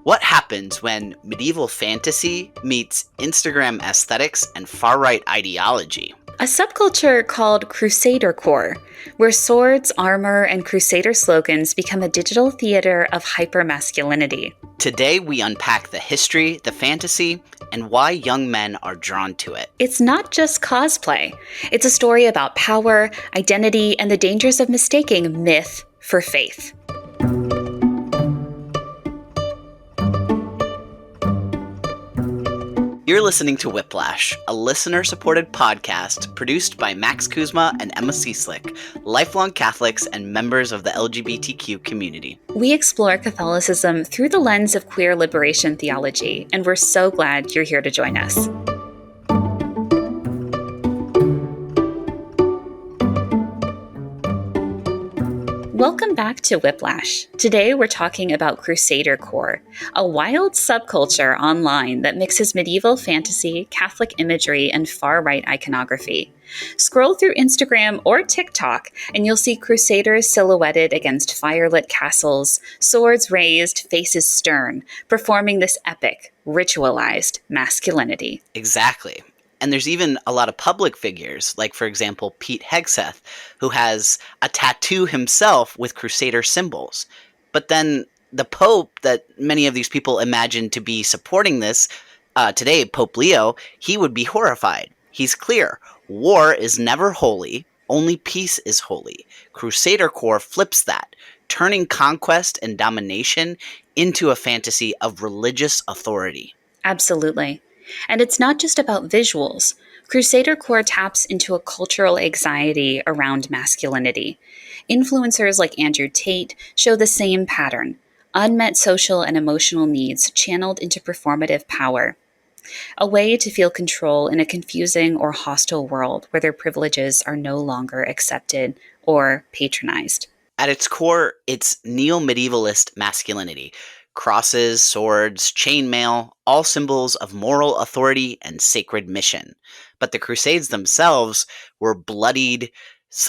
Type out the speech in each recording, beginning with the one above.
What happens when medieval fantasy meets Instagram aesthetics and far-right ideology? A subculture called Crusadercore, where swords, armor, and crusader slogans become a digital theater of hypermasculinity. Today we unpack the history, the fantasy, and why young men are drawn to it. It's not just cosplay. It's a story about power, identity, and the dangers of mistaking myth for faith. You're listening to Whiplash, a listener-supported podcast produced by Max Kuzma and Emma Cieslik, lifelong Catholics and members of the LGBTQ community. We explore Catholicism through the lens of queer liberation theology, and we're so glad you're here to join us. Welcome back to Whiplash. Today we're talking about Crusadercore, a wild subculture online that mixes medieval fantasy, Catholic imagery, and far-right iconography. Scroll through Instagram or TikTok and you'll see crusaders silhouetted against firelit castles, swords raised, faces stern, performing this epic, ritualized masculinity. Exactly. And there's even a lot of public figures, like, for example, Pete Hegseth, who has a tattoo himself with Crusader symbols. But then the Pope that many of these people imagine to be supporting this today, Pope Leo, he would be horrified. He's clear. War is never holy. Only peace is holy. Crusadercore flips that, turning conquest and domination into a fantasy of religious authority. Absolutely. And it's not just about visuals. Crusadercore taps into a cultural anxiety around masculinity. Influencers like Andrew Tate show the same pattern: unmet social and emotional needs channeled into performative power. A way to feel control in a confusing or hostile world where their privileges are no longer accepted or patronized. At its core, it's neo-medievalist masculinity. Crosses, swords, chainmail, all symbols of moral authority and sacred mission. But the Crusades themselves were bloodied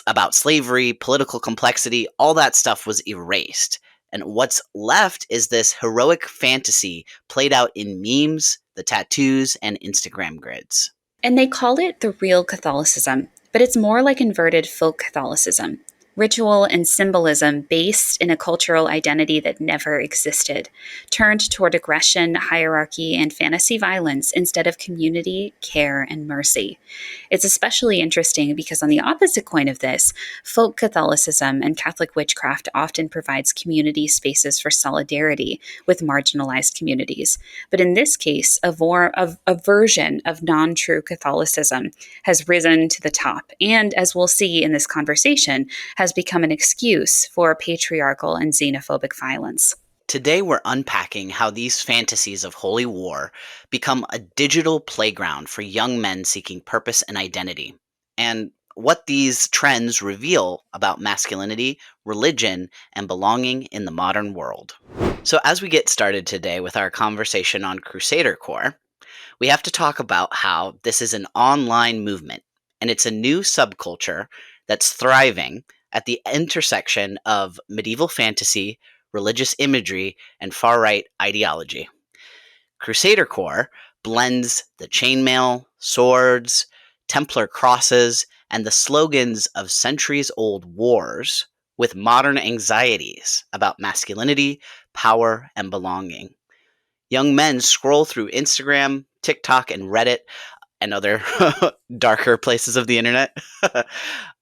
about slavery, political complexity, all that stuff was erased. And what's left is this heroic fantasy played out in memes, the tattoos, and Instagram grids. And they call it the real Catholicism, but it's more like inverted folk Catholicism. Ritual and symbolism based in a cultural identity that never existed, turned toward aggression, hierarchy, and fantasy violence instead of community, care, and mercy. It's especially interesting because on the opposite coin of this, folk Catholicism and Catholic witchcraft often provides community spaces for solidarity with marginalized communities. But in this case, a version of non-true Catholicism has risen to the top, and as we'll see in this conversation, has become an excuse for patriarchal and xenophobic violence. Today we're unpacking how these fantasies of holy war become a digital playground for young men seeking purpose and identity, and what these trends reveal about masculinity, religion, and belonging in the modern world. So as we get started today with our conversation on Crusadercore, we have to talk about how this is an online movement, and it's a new subculture that's thriving at the intersection of medieval fantasy, religious imagery, and far-right ideology. Crusadercore blends the chainmail, swords, Templar crosses, and the slogans of centuries-old wars with modern anxieties about masculinity, power, and belonging. Young men scroll through Instagram, TikTok, and Reddit, and other darker places of the internet,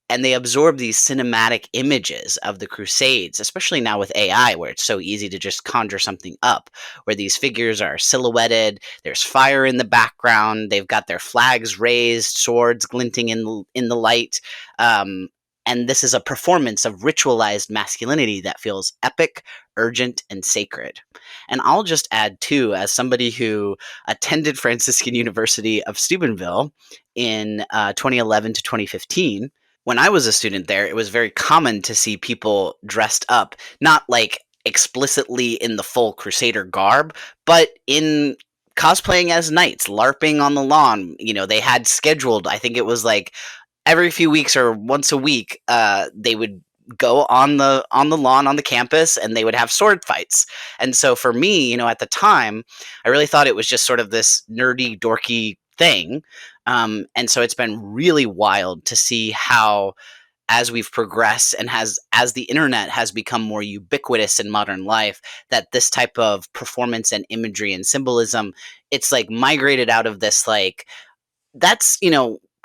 and they absorb these cinematic images of the Crusades, especially now with AI, where it's so easy to just conjure something up, where these figures are silhouetted, there's fire in the background, they've got their flags raised, swords glinting in the light, and this is a performance of ritualized masculinity that feels epic, urgent, and sacred. And I'll just add, too, as somebody who attended Franciscan University of Steubenville in 2011 to 2015, when I was a student there, it was very common to see people dressed up, not like explicitly in the full Crusader garb, but in cosplaying as knights, LARPing on the lawn. You know, they had scheduled, I think it was like every few weeks or once a week, they would go on the lawn on the campus and they would have sword fights. And so for me, at the time, I really thought it was just sort of this nerdy, dorky thing. And so it's been really wild to see how, as we've progressed and as the internet has become more ubiquitous in modern life, that this type of performance and imagery and symbolism, it's like migrated out of this, like, that's,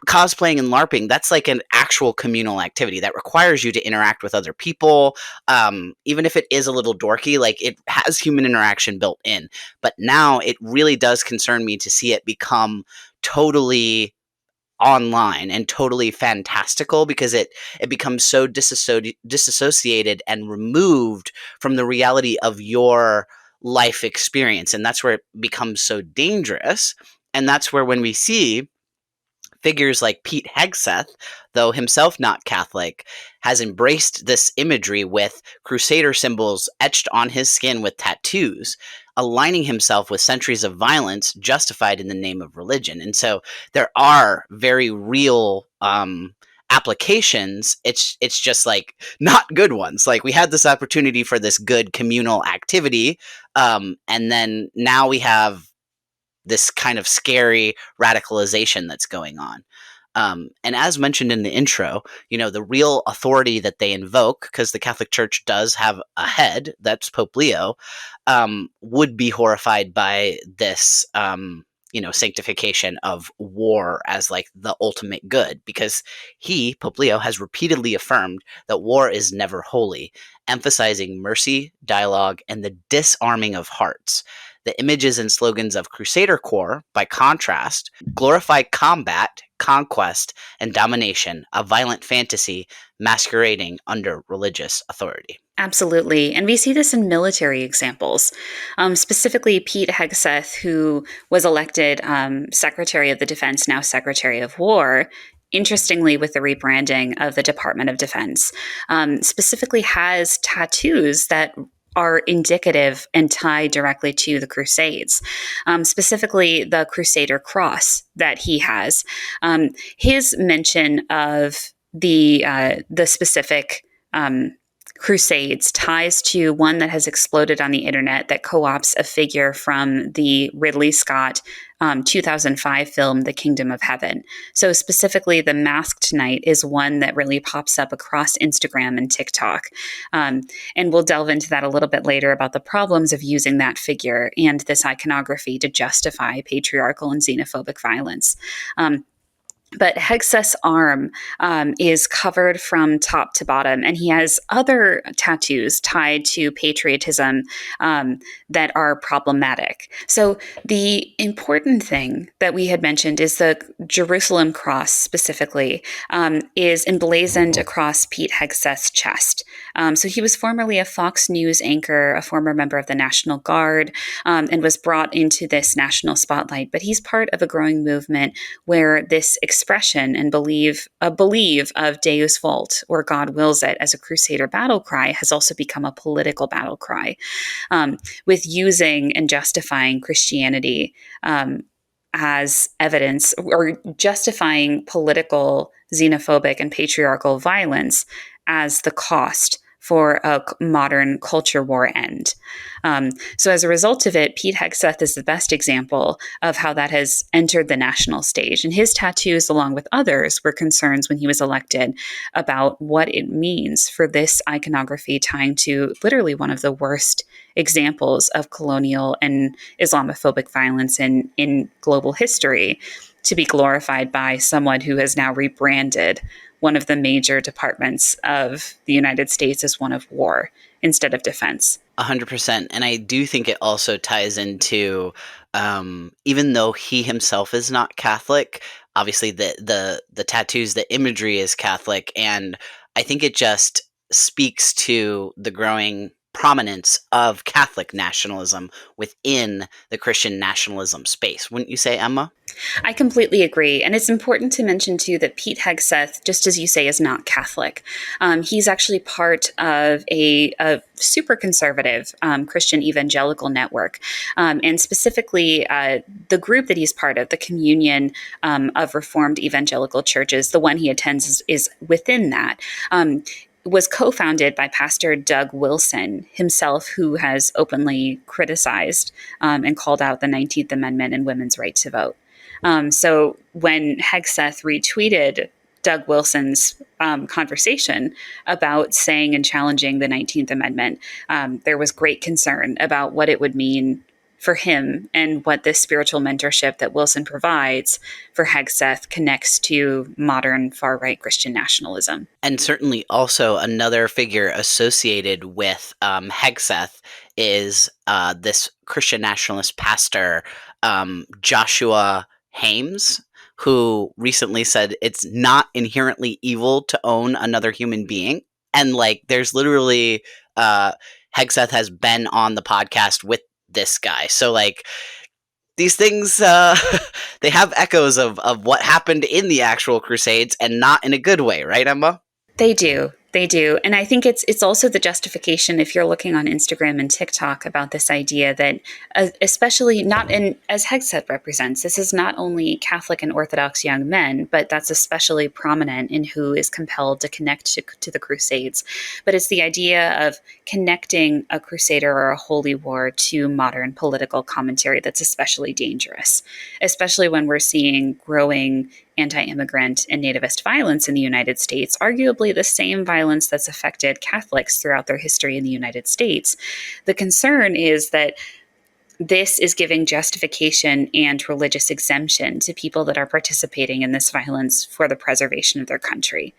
cosplaying and LARPing, that's like an actual communal activity that requires you to interact with other people. Even if it is a little dorky, like, it has human interaction built in. But now it really does concern me to see it become totally online and totally fantastical, because it becomes so disassociated and removed from the reality of your life experience, and that's where it becomes so dangerous. And that's where, when we see figures like Pete Hegseth, though himself not Catholic, has embraced this imagery with Crusader symbols etched on his skin with tattoos, aligning himself with centuries of violence justified in the name of religion. And so there are very real applications. It's just, like, not good ones. Like, we had this opportunity for this good communal activity, and then now we have this kind of scary radicalization that's going on. And as mentioned in the intro, the real authority that they invoke, because the Catholic Church does have a head, that's Pope Leo, would be horrified by this, sanctification of war as, like, the ultimate good, because Pope Leo, has repeatedly affirmed that war is never holy, emphasizing mercy, dialogue, and the disarming of hearts. The images and slogans of Crusadercore, by contrast, glorify combat, conquest, and domination, a violent fantasy masquerading under religious authority. Absolutely. And we see this in military examples. Specifically, Pete Hegseth, who was elected Secretary of the Defense, now Secretary of War, interestingly, with the rebranding of the Department of Defense, specifically has tattoos that are indicative and tied directly to the Crusades, specifically the Crusader cross that he has. His mention of the specific Crusades ties to one that has exploded on the internet that co-opts a figure from the Ridley Scott 2005 film, The Kingdom of Heaven. So specifically, the Masked Knight is one that really pops up across Instagram and TikTok. And we'll delve into that a little bit later about the problems of using that figure and this iconography to justify patriarchal and xenophobic violence. But Hegseth's arm is covered from top to bottom, and he has other tattoos tied to patriotism that are problematic. So the important thing that we had mentioned is the Jerusalem cross specifically is emblazoned across Pete Hegseth's chest. So he was formerly a Fox News anchor, a former member of the National Guard, and was brought into this national spotlight. But he's part of a growing movement where this expression and believe of Deus Vult, or God wills it, as a Crusader battle cry has also become a political battle cry, with using and justifying Christianity as evidence, or justifying political, xenophobic, and patriarchal violence as the cost for a modern culture war end. So as a result of it, Pete Hegseth is the best example of how that has entered the national stage. And his tattoos, along with others, were concerns when he was elected about what it means for this iconography tying to literally one of the worst examples of colonial and Islamophobic violence in global history to be glorified by someone who has now rebranded one of the major departments of the United States as one of war instead of defense. 100%. And I do think it also ties into, even though he himself is not Catholic, obviously the tattoos, the imagery is Catholic. And I think it just speaks to the growing prominence of Catholic nationalism within the Christian nationalism space. Wouldn't you say, Emma? I completely agree. And it's important to mention, too, that Pete Hegseth, just as you say, is not Catholic. He's actually part of a super conservative Christian evangelical network. And specifically, the group that he's part of, the Communion of Reformed Evangelical Churches, the one he attends is within that. was co-founded by Pastor Doug Wilson himself, who has openly criticized and called out the 19th Amendment and women's right to vote. So when Hegseth retweeted Doug Wilson's conversation about saying and challenging the 19th Amendment, there was great concern about what it would mean for him and what this spiritual mentorship that Wilson provides for Hegseth connects to modern far-right Christian nationalism. And certainly also another figure associated with Hegseth is this Christian nationalist pastor, Joshua Hames, who recently said it's not inherently evil to own another human being. And like, there's literally, Hegseth has been on the podcast with this guy. So like, these things, they have echoes of what happened in the actual Crusades, and not in a good way, right, Emma? They do. They do. And I think it's also the justification if you're looking on Instagram and TikTok about this idea that, especially not in, as Hegseth represents, this is not only Catholic and Orthodox young men, but that's especially prominent in who is compelled to connect to the Crusades. But it's the idea of connecting a Crusader or a holy war to modern political commentary that's especially dangerous, especially when we're seeing growing anti-immigrant and nativist violence in the United States, arguably the same violence that's affected Catholics throughout their history in the United States. The concern is that this is giving justification and religious exemption to people that are participating in this violence for the preservation of their country.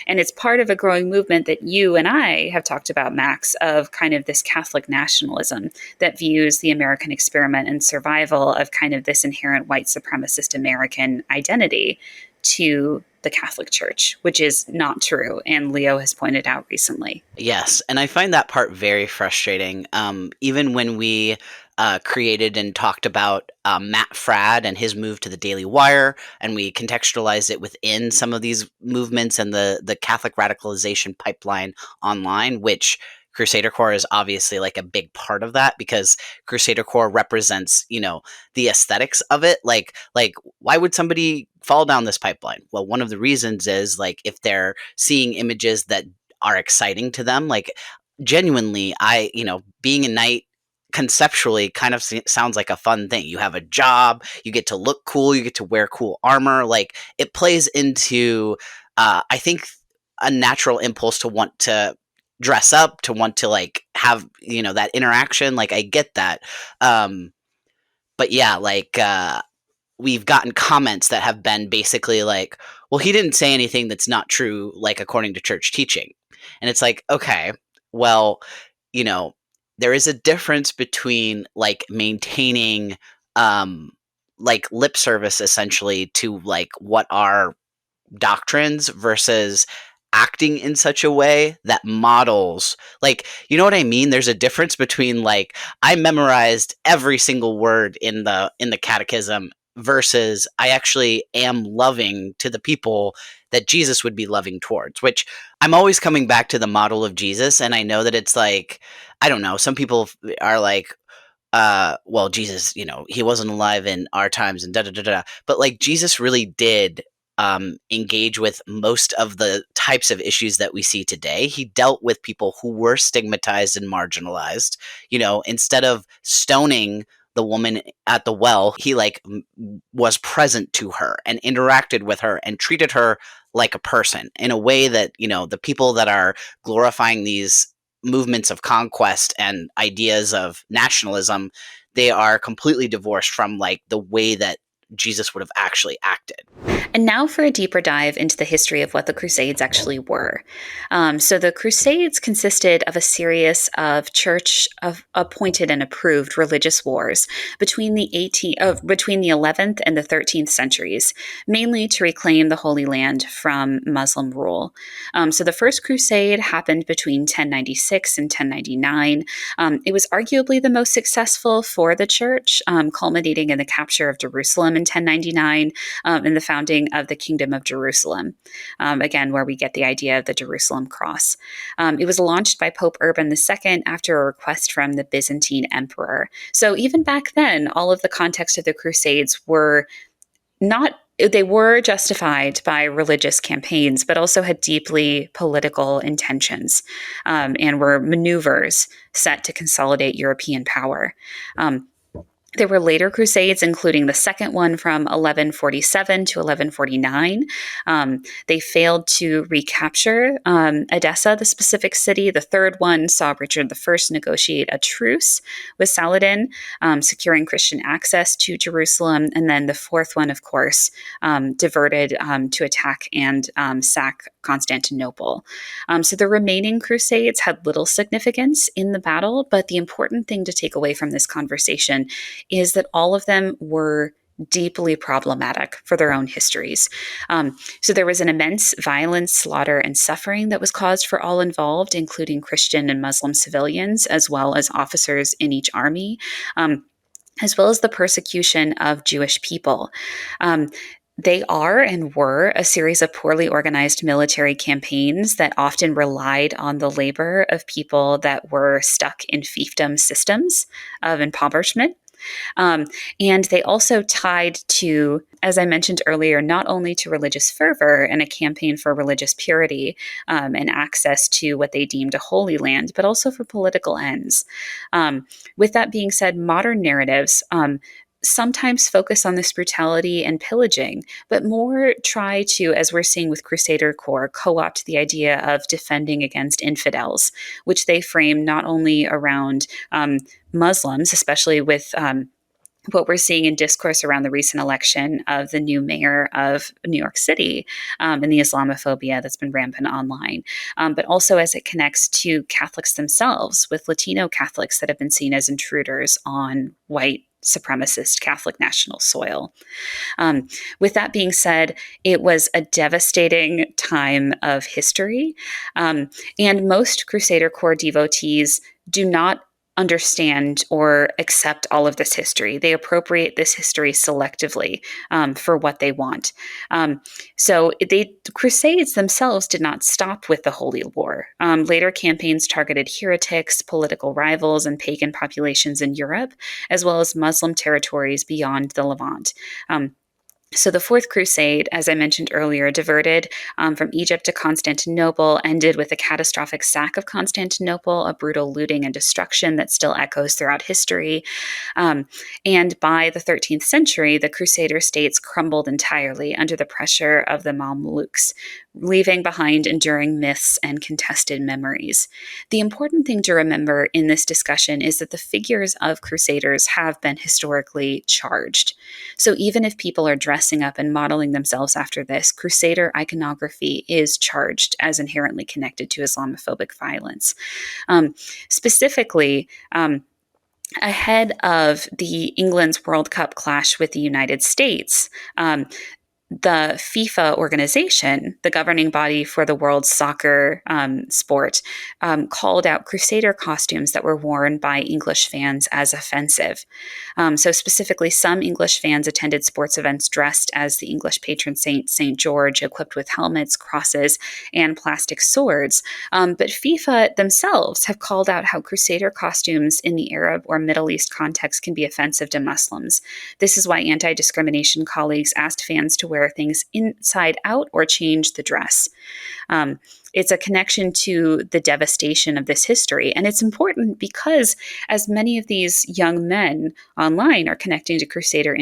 And it's part of a growing movement that you and I have talked about, Max, of kind of this Catholic nationalism that views the American experiment and survival of kind of this inherent white supremacist American identity to the Catholic Church, which is not true. And Leo has pointed out recently. Yes, and I find that part very frustrating. Even when we created and talked about Matt Fradd and his move to the Daily Wire, and we contextualized it within some of these movements and the Catholic radicalization pipeline online, which Crusadercore is obviously like a big part of that, because Crusadercore represents, the aesthetics of it. Like why would somebody fall down this pipeline? Well, one of the reasons is like if they're seeing images that are exciting to them, like genuinely, being a knight conceptually kind of sounds like a fun thing. You have a job, you get to look cool, you get to wear cool armor. Like it plays into, I think, a natural impulse to want to dress up, to want to like have, that interaction. Like I get that. But yeah, like, we've gotten comments that have been basically like, well, he didn't say anything that's not true, like according to church teaching. And it's like, okay, well, you know, there is a difference between like maintaining like lip service essentially to like what are doctrines versus acting in such a way that models, like, you know what I mean? There's a difference between like I memorized every single word in the catechism versus I actually am loving to the people that Jesus would be loving towards, which I'm always coming back to the model of Jesus. And I know that it's like, I don't know, some people are like, well, Jesus, he wasn't alive in our times and da da da da. But like Jesus really did engage with most of the types of issues that we see today. He dealt with people who were stigmatized and marginalized. Instead of stoning the woman at the well, he like was present to her and interacted with her and treated her like a person in a way that, the people that are glorifying these movements of conquest and ideas of nationalism, they are completely divorced from like the way that Jesus would have actually acted. And now for a deeper dive into the history of what the Crusades actually were. So the Crusades consisted of a series of church appointed and approved religious wars between the 11th and the 13th centuries, mainly to reclaim the Holy Land from Muslim rule. So the First Crusade happened between 1096 and 1099. It was arguably the most successful for the church, culminating in the capture of Jerusalem in 1099 and the founding of the Kingdom of Jerusalem, again, where we get the idea of the Jerusalem cross. It was launched by Pope Urban II after a request from the Byzantine emperor. So even back then, all of the context of the Crusades were not They were justified by religious campaigns, but also had deeply political intentions, and were maneuvers set to consolidate European power. Um, there were later crusades, including the second one from 1147 to 1149. They failed to recapture Edessa, the specific city. The third one saw Richard I negotiate a truce with Saladin, securing Christian access to Jerusalem. And then the fourth one, of course, diverted to attack and sack Constantinople. So the remaining crusades had little significance in the battle, but the important thing to take away from this conversation is that all of them were deeply problematic for their own histories. So there was an immense violence, slaughter, and suffering that was caused for all involved, including Christian and Muslim civilians, as well as officers in each army, as well as the persecution of Jewish people. They are and were a series of poorly organized military campaigns that often relied on the labor of people that were stuck in fiefdom systems of impoverishment. Um, and they also tied to, as I mentioned earlier, not only to religious fervor and a campaign for religious purity and access to what they deemed a holy land, but also for political ends. With that being said, modern narratives sometimes focus on this brutality and pillaging, but more try to, as we're seeing with Crusadercore, co opt the idea of defending against infidels, which they frame not only around Muslims, especially with what we're seeing in discourse around the recent election of the new mayor of New York City, and the Islamophobia that's been rampant online, but also as it connects to Catholics themselves, with Latino Catholics that have been seen as intruders on white supremacist Catholic national soil. Um, with that being said, it was a devastating time of history, and most Crusader Corps devotees do not understand or accept all of this history. They appropriate this history selectively for what they want. So the Crusades themselves did not stop with the Holy War. Later campaigns targeted heretics, political rivals, and pagan populations in Europe, as well as Muslim territories beyond the Levant. So the Fourth Crusade, as I mentioned earlier, diverted from Egypt to Constantinople, ended with a catastrophic sack of Constantinople, a brutal looting and destruction that still echoes throughout history. And by the 13th century, the Crusader states crumbled entirely under the pressure of the Mamluks, leaving behind enduring myths and contested memories. The important thing to remember in this discussion is that the figures of Crusaders have been historically charged. So even if people are dressing up and modeling themselves after this, Crusader iconography is charged as inherently connected to Islamophobic violence. Specifically, ahead of the England's World Cup clash with the United States, the FIFA organization, the governing body for the world's soccer sport, called out Crusader costumes that were worn by English fans as offensive. So specifically, some English fans attended sports events dressed as the English patron saint, St. George, equipped with helmets, crosses, and plastic swords. But FIFA themselves have called out how Crusader costumes in the Arab or Middle East context can be offensive to Muslims. This is why anti-discrimination colleagues asked fans to wear things inside out or change the dress. It's a connection to the devastation of this history. And it's important because as many of these young men online are connecting to Crusader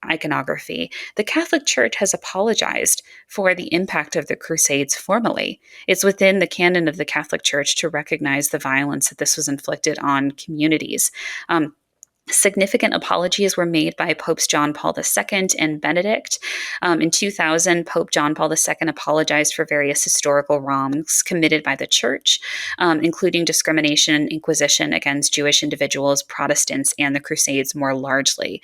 iconography, the Catholic Church has apologized for the impact of the Crusades formally. It's within the canon of the Catholic Church to recognize the violence that this was inflicted on communities. Significant apologies were made by Popes John Paul II and Benedict. In 2000, Pope John Paul II apologized for various historical wrongs committed by the Church, including discrimination and inquisition against Jewish individuals, Protestants, and the Crusades more largely.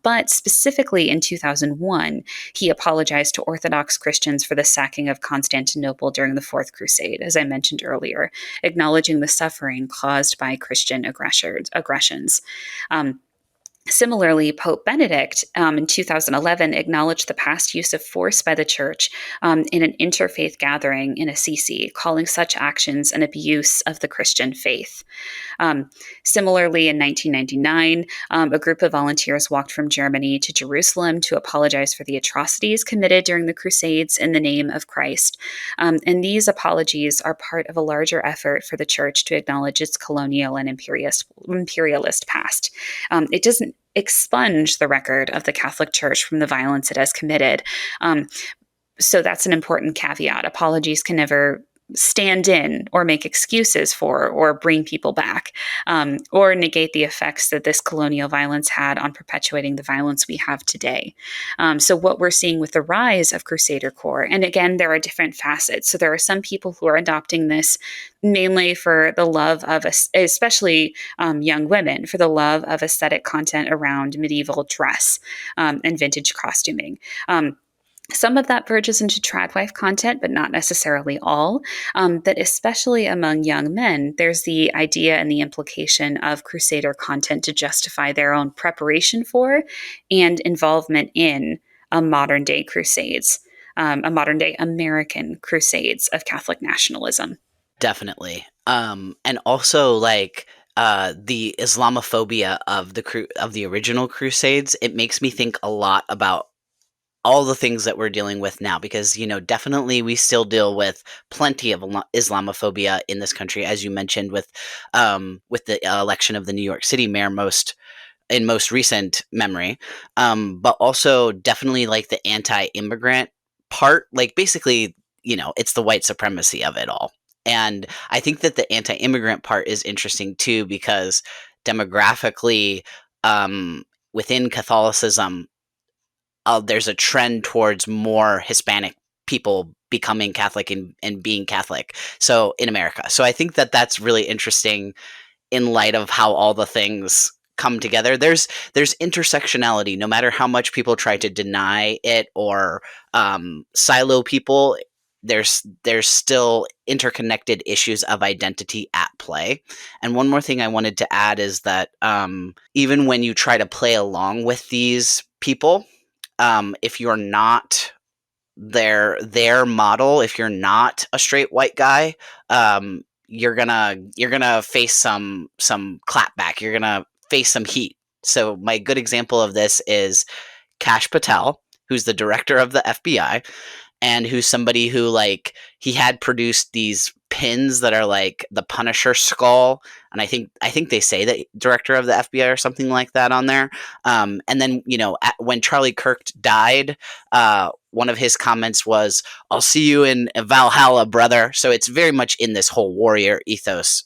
But specifically in 2001, he apologized to Orthodox Christians for the sacking of Constantinople during the Fourth Crusade, as I mentioned earlier, acknowledging the suffering caused by Christian aggressions. Um, Similarly, Pope Benedict in 2011 acknowledged the past use of force by the church in an interfaith gathering in Assisi, calling such actions an abuse of the Christian faith. Um, Similarly, in 1999, a group of volunteers walked from Germany to Jerusalem to apologize for the atrocities committed during the Crusades in the name of Christ. And these apologies are part of a larger effort for the church to acknowledge its colonial and imperialist past. It doesn't expunge the record of the Catholic Church from the violence it has committed. Um, so that's an important caveat. Apologies can never stand in or make excuses for or bring people back or negate the effects that this colonial violence had on perpetuating the violence we have today. So what we're seeing with the rise of Crusadercore, and again, there are different facets. So there are some people who are adopting this mainly for the love of, especially young women, for the love of aesthetic content around medieval dress and vintage costuming. Some of that verges into tradwife content, but not necessarily all. But especially among young men, there's the idea and the implication of Crusader content to justify their own preparation for and involvement in a modern day crusades, a modern day American crusades of Catholic nationalism. Definitely. And also like the Islamophobia of of the original Crusades, it makes me think a lot about all the things that we're dealing with now because definitely we still deal with plenty of Islamophobia in this country, as you mentioned with the election of the New York City mayor most recent memory, but also definitely like the anti-immigrant part, like basically it's the white supremacy of it all. And I think that the anti-immigrant part is interesting too because demographically, within Catholicism, there's a trend towards more Hispanic people becoming Catholic and being Catholic. So in America, so I think that that's really interesting in light of how all the things come together. There's intersectionality, no matter how much people try to deny it or silo people. There's still interconnected issues of identity at play. And one more thing I wanted to add is that even when you try to play along with these people, if you're not their model, if you're not a straight white guy, you're gonna face some clapback. You're gonna face some heat. So my good example of this is Kash Patel, who's the director of the FBI, and who's somebody who like he had produced these pins that are like the Punisher skull, and I think they say that director of the FBI or something like that on there. And then when Charlie Kirk died, one of his comments was, "I'll see you in Valhalla, brother." So it's very much in this whole warrior ethos.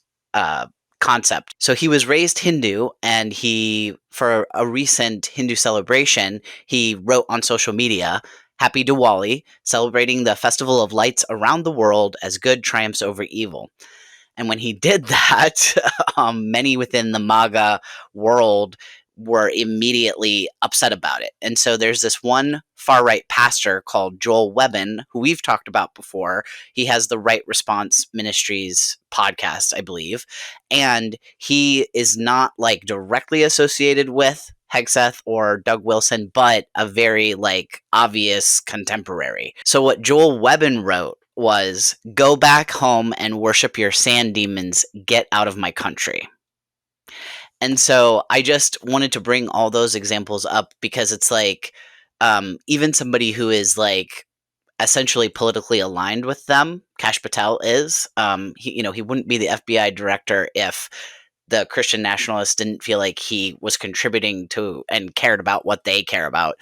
Concept. So he was raised Hindu, and for a recent Hindu celebration, he wrote on social media, "Happy Diwali, celebrating the festival of lights around the world as good triumphs over evil." And when he did that, many within the MAGA world were immediately upset about it. And so there's this one far right pastor called Joel Webbin, who we've talked about before. He has the Right Response Ministries podcast, I believe. And he is not like directly associated with Hegseth or Doug Wilson, but a very like obvious contemporary. So what Joel Webbin wrote was, "Go back home and worship your sand demons. Get out of my country." And so I just wanted to bring all those examples up because it's like, even somebody who is like essentially politically aligned with them, Kash Patel is, he wouldn't be the FBI director if the Christian nationalists didn't feel like he was contributing to and cared about what they care about.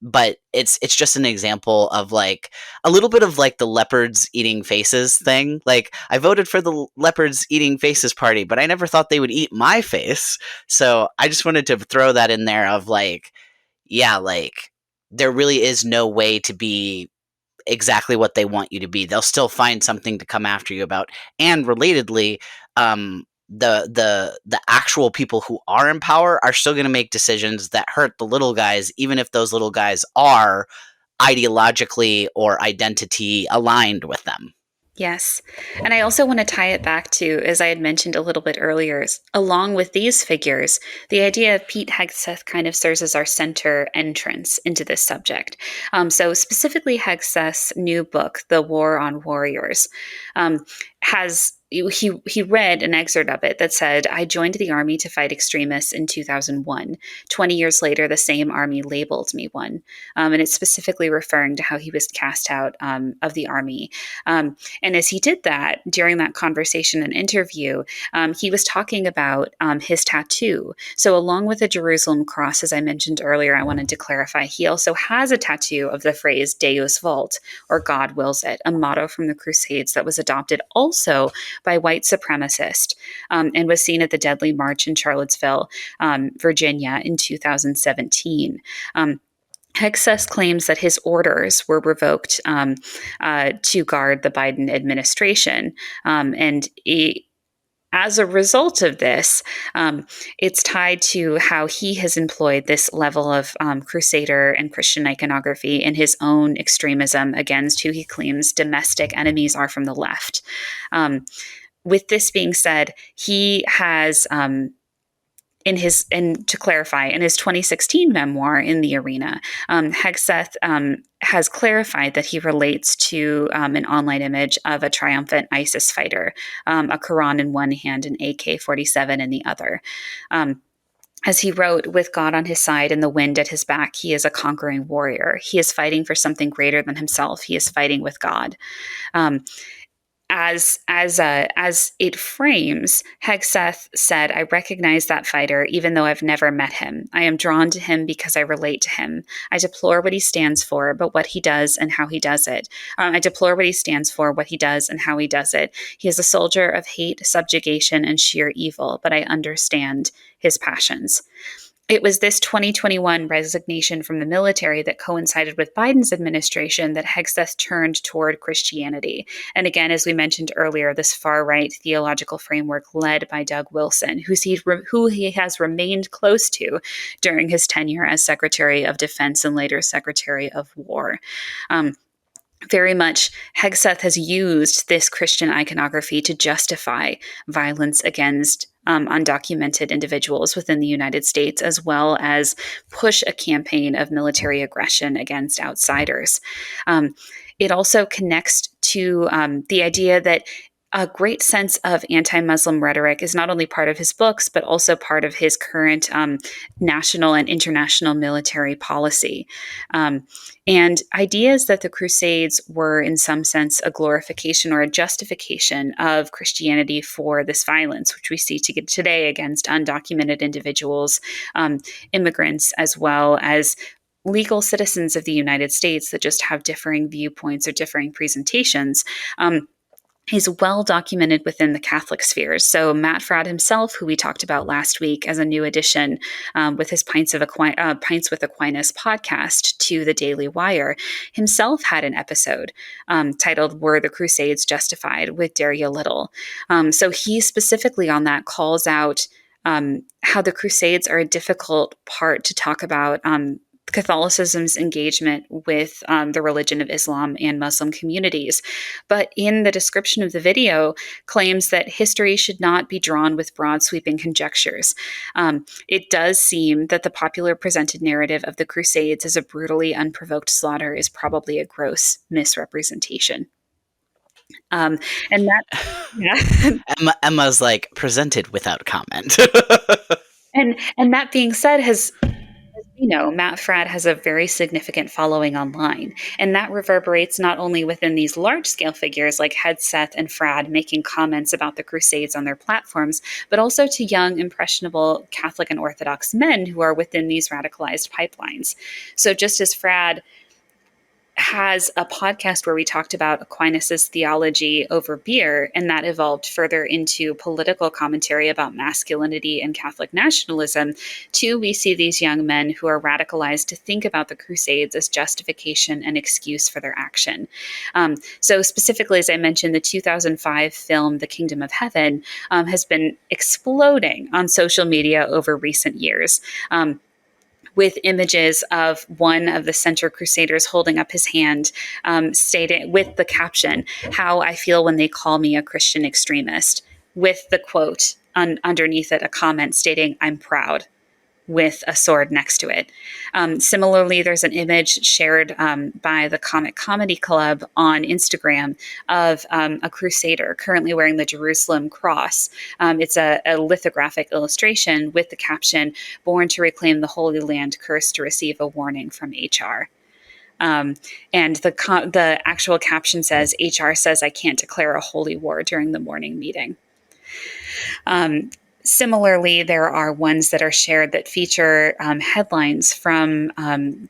But it's just an example of like a little bit of like the leopards eating faces thing. Like I voted for the leopards eating faces party, but I never thought they would eat my face. So I just wanted to throw that in there of like, yeah, like there really is no way to be exactly what they want you to be. They'll still find something to come after you about. And relatedly, the actual people who are in power are still going to make decisions that hurt the little guys, even if those little guys are ideologically or identity aligned with them. Yes. And I also want to tie it back to, as I had mentioned a little bit earlier, along with these figures, the idea of Pete Hegseth kind of serves as our center entrance into this subject. So, specifically, Hegseth's new book, The War on Warriors, has. He read an excerpt of it that said, I joined the army to fight extremists in 2001. 20 years later, the same army labeled me one. And it's specifically referring to how he was cast out of the army. And as he did that during that conversation and interview, he was talking about his tattoo. So, along with the Jerusalem cross, as I mentioned earlier, I wanted to clarify, he also has a tattoo of the phrase Deus Vult, or God wills it, a motto from the Crusades that was adopted also by white supremacists and was seen at the Deadly March in Charlottesville, Virginia in 2017. Hegseth claims that his orders were revoked to guard the Biden administration. As a result of this, it's tied to how he has employed this level of Crusader and Christian iconography in his own extremism against who he claims domestic enemies are from the left. With this being said, he has and to clarify, in his 2016 memoir, In the Arena, Hegseth has clarified that he relates to an online image of a triumphant ISIS fighter, a Quran in one hand and AK-47 in the other. As he wrote, with God on his side and the wind at his back, he is a conquering warrior. He is fighting for something greater than himself. He is fighting with God. As it frames, Hegseth said, I recognize that fighter, even though I've never met him. I am drawn to him because I relate to him. I deplore what he stands for, but what he does and how he does it. I deplore what he stands for, what he does and how he does it. He is a soldier of hate, subjugation, and sheer evil, but I understand his passions. It was this 2021 resignation from the military that coincided with Biden's administration that Hegseth turned toward Christianity. And again, as we mentioned earlier, this far right theological framework led by Doug Wilson, who he has remained close to during his tenure as Secretary of Defense and later Secretary of War. Very much, Hegseth has used this Christian iconography to justify violence against undocumented individuals within the United States, as well as push a campaign of military aggression against outsiders. It also connects to the idea that a great sense of anti-Muslim rhetoric is not only part of his books, but also part of his current national and international military policy. And ideas that the Crusades were, in some sense, a glorification or a justification of Christianity for this violence, which we see today against undocumented individuals, immigrants, as well as legal citizens of the United States that just have differing viewpoints or differing presentations. Is well documented within the Catholic spheres. So Matt Fradd himself, who we talked about last week as a new addition with his Pints with Aquinas podcast to the Daily Wire, himself had an episode titled "Were the Crusades Justified?" with Daria Little. So he specifically on that calls out how the Crusades are a difficult part to talk about Catholicism's engagement with the religion of Islam and Muslim communities. But in the description of the video, claims that history should not be drawn with broad sweeping conjectures. It does seem that the popular presented narrative of the Crusades as a brutally unprovoked slaughter is probably a gross misrepresentation. And that, yeah. Emma's like presented without comment. and that being said, Matt Fradd has a very significant following online, and that reverberates not only within these large-scale figures like Hegseth and Fradd making comments about the Crusades on their platforms, but also to young, impressionable Catholic and Orthodox men who are within these radicalized pipelines. So just as Fradd has a podcast where we talked about Aquinas's theology over beer, and that evolved further into political commentary about masculinity and Catholic nationalism. Too, we see these young men who are radicalized to think about the Crusades as justification and excuse for their action. So specifically, as I mentioned, the 2005 film The Kingdom of Heaven has been exploding on social media over recent years. with images of one of the center crusaders holding up his hand, stating with the caption, "How I feel when they call me a Christian extremist," with the quote underneath it, a comment stating, "I'm proud," with a sword next to it. Similarly, there's an image shared by the Comic Comedy Club on Instagram of a crusader currently wearing the Jerusalem cross. It's a lithographic illustration with the caption, "Born to reclaim the Holy Land, cursed to receive a warning from HR." And the actual caption says, "HR says I can't declare a holy war during the morning meeting." Um, Similarly, there are ones that are shared that feature headlines from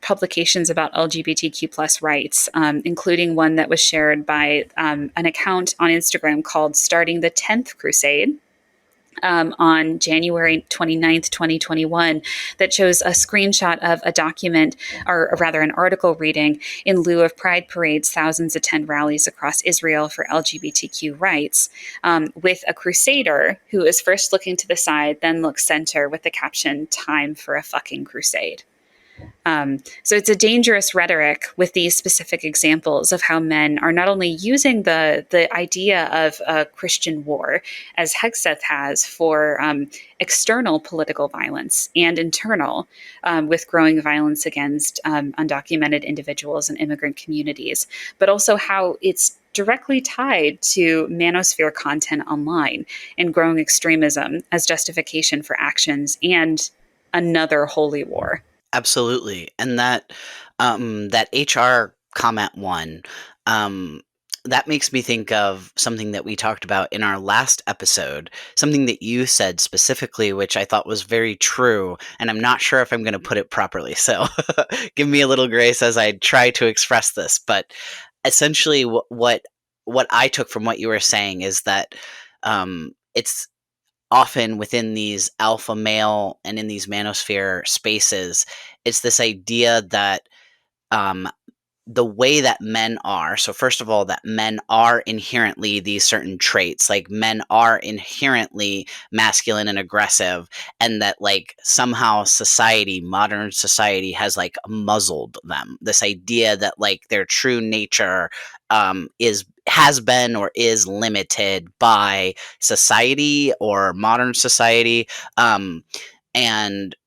publications about LGBTQ plus rights, including one that was shared by an account on Instagram called Starting the 10th Crusade, on January 29th, 2021, that shows a screenshot of a document, or rather an article reading, "In lieu of pride parades, thousands attend rallies across Israel for LGBTQ rights," with a crusader who is first looking to the side, then looks center with the caption, "Time for a fucking crusade." So it's a dangerous rhetoric with these specific examples of how men are not only using the idea of a Christian war, as Hegseth has, for external political violence and internal, with growing violence against undocumented individuals and immigrant communities, but also how it's directly tied to manosphere content online and growing extremism as justification for actions and another holy war. Absolutely. And that HR comment one, um, that makes me think of something that we talked about in our last episode, something that you said specifically, which I thought was very true, and I'm not sure if I'm going to put it properly. So give me a little grace as I try to express this. But essentially, what I took from what you were saying is that it's often within these alpha male and in these manosphere spaces, it's this idea that um, the way that men are, so first of all, that men are inherently these certain traits, like men are inherently masculine and aggressive, and that like somehow society, modern society, has like muzzled them. This idea that like their true nature is has been or is limited by society or modern society. And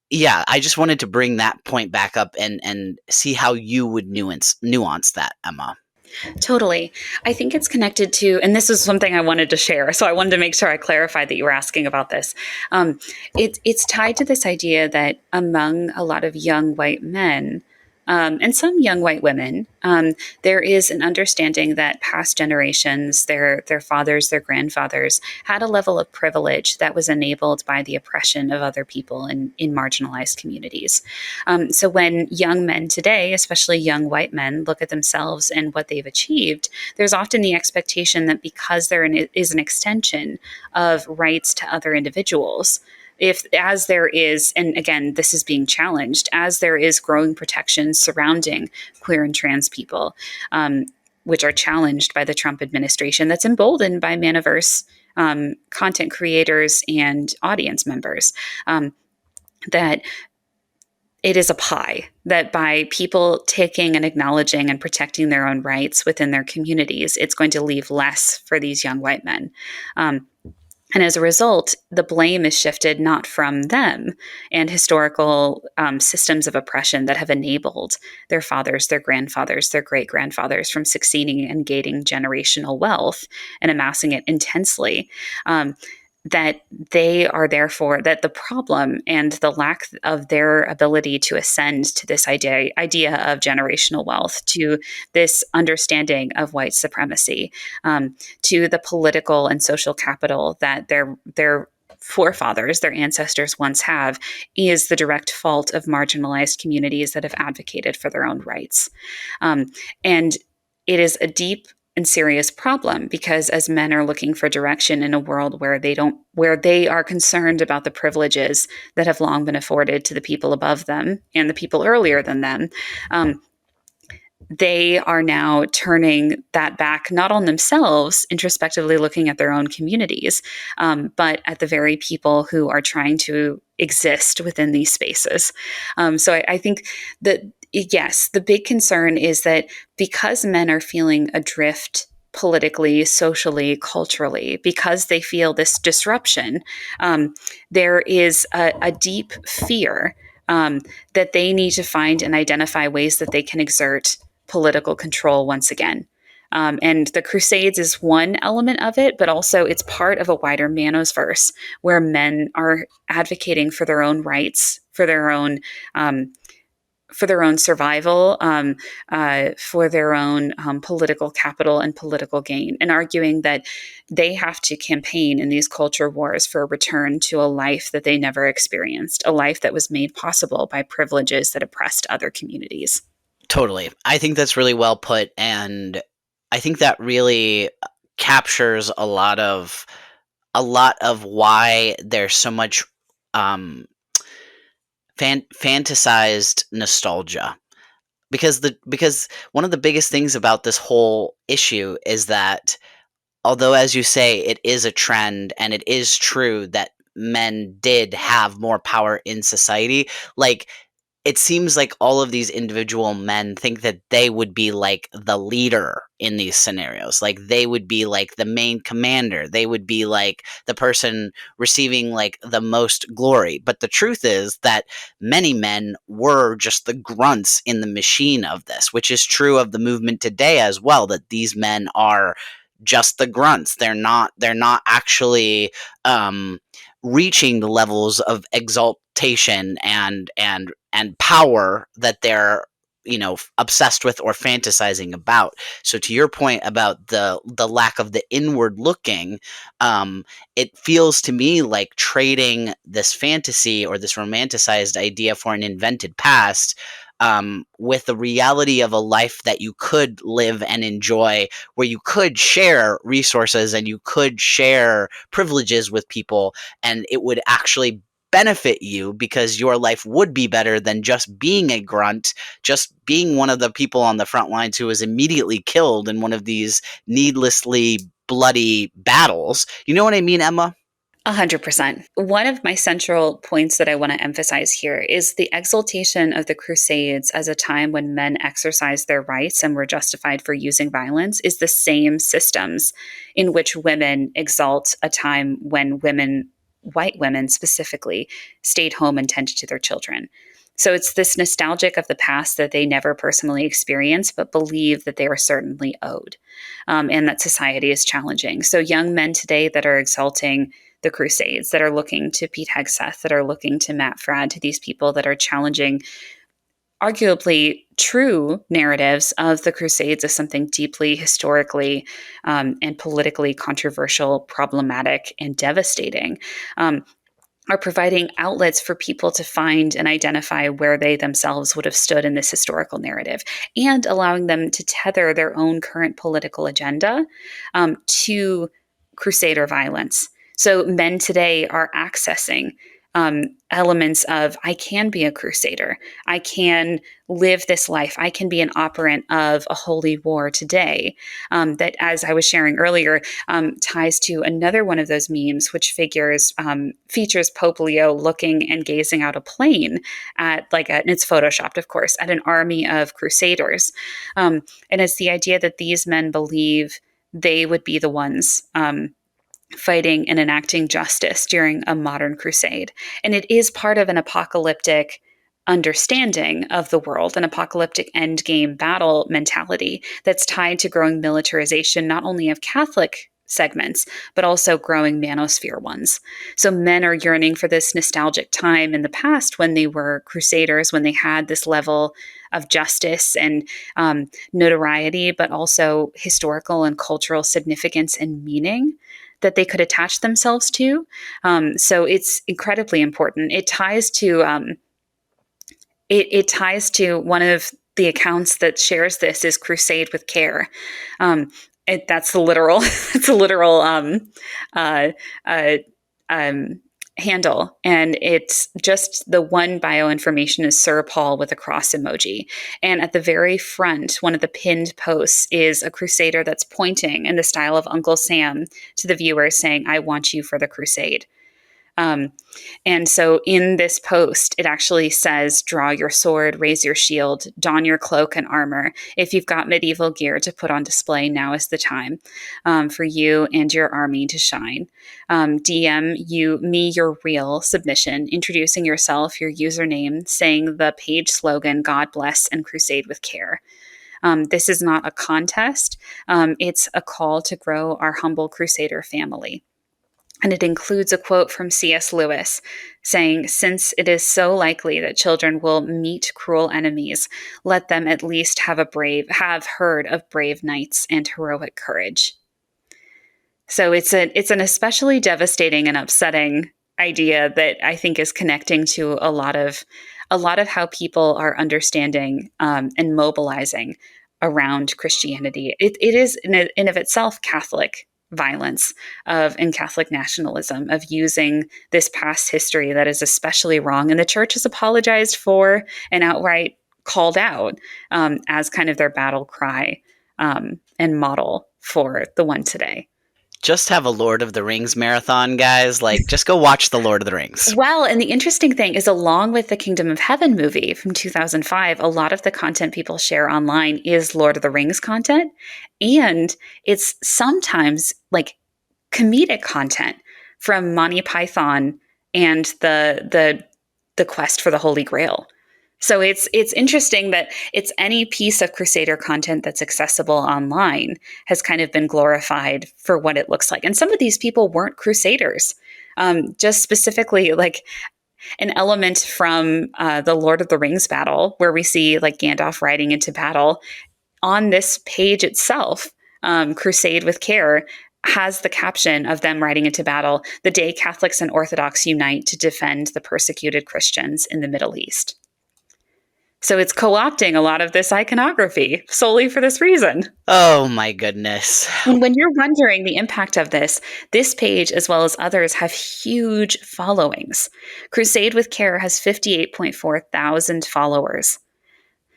yeah, I just wanted to bring that point back up and see how you would nuance that, Emma. Totally. I think it's connected to, and this is something I wanted to share, so I wanted to make sure I clarified that you were asking about this. It's tied to this idea that among a lot of young white men, and some young white women, there is an understanding that past generations, their fathers, their grandfathers, had a level of privilege that was enabled by the oppression of other people in marginalized communities. So when young men today, especially young white men, look at themselves and what they've achieved, there's often the expectation that because there is an extension of rights to other individuals, if as there is, and again this is being challenged, as there is growing protections surrounding queer and trans people, which are challenged by the Trump administration, that's emboldened by manaverse content creators and audience members, that it is a pie, that by people taking and acknowledging and protecting their own rights within their communities, it's going to leave less for these young white men. And as a result, the blame is shifted not from them and historical systems of oppression that have enabled their fathers, their grandfathers, their great grandfathers from succeeding and gaining generational wealth and amassing it intensely. That they are therefore, that the problem and the lack of their ability to ascend to this idea of generational wealth, to this understanding of white supremacy, to the political and social capital that their forefathers, their ancestors once have, is the direct fault of marginalized communities that have advocated for their own rights. And it is a deep and serious problem, because as men are looking for direction in a world where they are concerned about the privileges that have long been afforded to the people above them and the people earlier than them, they are now turning that back, not on themselves, introspectively looking at their own communities, but at the very people who are trying to exist within these spaces. So I think that, yes, the big concern is that because men are feeling adrift politically, socially, culturally, because they feel this disruption, there is a deep fear that they need to find and identify ways that they can exert political control once again. And the Crusades is one element of it, but also it's part of a wider Manosverse where men are advocating for their own rights, um, for their own survival, for their own political capital and political gain, and arguing that they have to campaign in these culture wars for a return to a life that they never experienced, a life that was made possible by privileges that oppressed other communities. Totally. I think that's really well put, and I think that really captures a lot of why there's so much um, fantasized nostalgia. Because one of the biggest things about this whole issue is that, although, as you say, it is a trend and it is true that men did have more power in society, like, it seems like all of these individual men think that they would be like the leader in these scenarios. Like, they would be like the main commander. They would be like the person receiving like the most glory. But the truth is that many men were just the grunts in the machine of this, which is true of the movement today as well, that these men are just the grunts. They're not actually reaching the levels of exaltation and power that they're obsessed with or fantasizing about. So, to your point about the lack of the inward looking, it feels to me like trading this fantasy or this romanticized idea for an invented past, with the reality of a life that you could live and enjoy, where you could share resources and you could share privileges with people, and it would actually benefit you because your life would be better than just being a grunt, just being one of the people on the front lines who was immediately killed in one of these needlessly bloody battles. You know what I mean, Emma? 100%. One of my central points that I want to emphasize here is the exaltation of the Crusades as a time when men exercised their rights and were justified for using violence is the same systems in which women exalt a time when women, white women specifically, stayed home and tended to their children. So it's this nostalgic of the past that they never personally experienced, but believe that they are certainly owed, and that society is challenging. So young men today that are exalting the Crusades, that are looking to Pete Hegseth, that are looking to Matt Fradd, to these people that are challenging arguably true narratives of the Crusades as something deeply historically and politically controversial, problematic, and devastating. Are providing outlets for people to find and identify where they themselves would have stood in this historical narrative, and allowing them to tether their own current political agenda to Crusader violence. So men today are accessing elements of, I can be a crusader, I can live this life, I can be an operant of a holy war today. That, as I was sharing earlier, ties to another one of those memes, which features Pope Leo looking and gazing out a plane at and it's photoshopped, of course, at an army of crusaders. And it's the idea that these men believe they would be the ones fighting and enacting justice during a modern crusade. And it is part of an apocalyptic understanding of the world, an apocalyptic endgame battle mentality that's tied to growing militarization, not only of Catholic segments, but also growing manosphere ones. So men are yearning for this nostalgic time in the past when they were crusaders, when they had this level of justice and notoriety, but also historical and cultural significance and meaning that they could attach themselves to. So it's incredibly important. It ties to one of the accounts that shares this is Crusade with Care. That's the literal. It's a literal uh, uh, um, handle, and it's just the one bio information is Sir Paul with a cross emoji. And at the very front, one of the pinned posts is a crusader that's pointing in the style of Uncle Sam to the viewer saying, I want you for the crusade. Um, and so in this post, it actually says, draw your sword, raise your shield, don your cloak and armor. If you've got medieval gear to put on display, now is the time for you and your army to shine. DM me your real submission, introducing yourself, your username, saying the page slogan, God bless and crusade with care. This is not a contest. It's a call to grow our humble crusader family. And it includes a quote from C.S. Lewis saying, since it is so likely that children will meet cruel enemies, let them at least have heard of brave knights and heroic courage. So it's an especially devastating and upsetting idea that I think is connecting to a lot of how people are understanding and mobilizing around Christianity. It is in of itself Catholic violence and Catholic nationalism of using this past history that is especially wrong, and the church has apologized for and outright called out as kind of their battle cry and model for the one today. Just have a Lord of the Rings marathon, guys. Like, just go watch the Lord of the Rings. Well, and the interesting thing is, along with the Kingdom of Heaven movie from 2005, a lot of the content people share online is Lord of the Rings content. And it's sometimes like comedic content from Monty Python and the quest for the Holy Grail. So it's interesting that it's any piece of Crusader content that's accessible online has kind of been glorified for what it looks like. And some of these people weren't Crusaders. Just specifically, like an element from the Lord of the Rings battle, where we see like Gandalf riding into battle on this page itself, Crusade with Care has the caption of them riding into battle, the day Catholics and Orthodox unite to defend the persecuted Christians in the Middle East. So it's co-opting a lot of this iconography solely for this reason. Oh my goodness. And when you're wondering the impact of this page, as well as others, have huge followings. Crusade with Care has 58.4 thousand followers.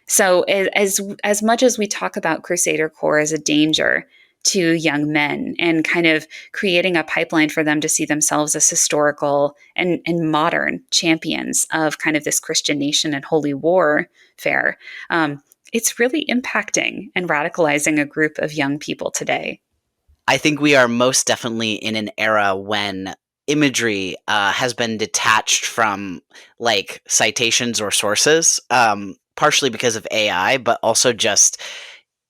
So as much as we talk about Crusadercore as a danger to young men and kind of creating a pipeline for them to see themselves as historical and modern champions of kind of this Christian nation and holy warfare, it's really impacting and radicalizing a group of young people today. I think we are most definitely in an era when imagery has been detached from like citations or sources, partially because of AI, but also just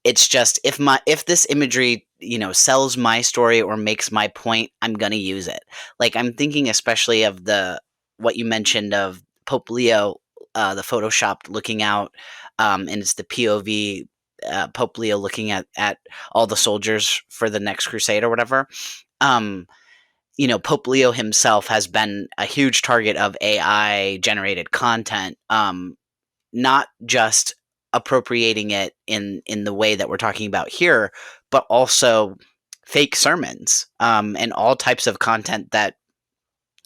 it's just if this imagery sells my story or makes my point, I'm gonna use it. Like I'm thinking especially of the what you mentioned of Pope Leo, the photoshopped looking out, and it's the POV. Pope Leo looking at all the soldiers for the next crusade or whatever. Um, Pope Leo himself has been a huge target of AI generated content. Not just appropriating it in the way that we're talking about here, but also fake sermons, and all types of content that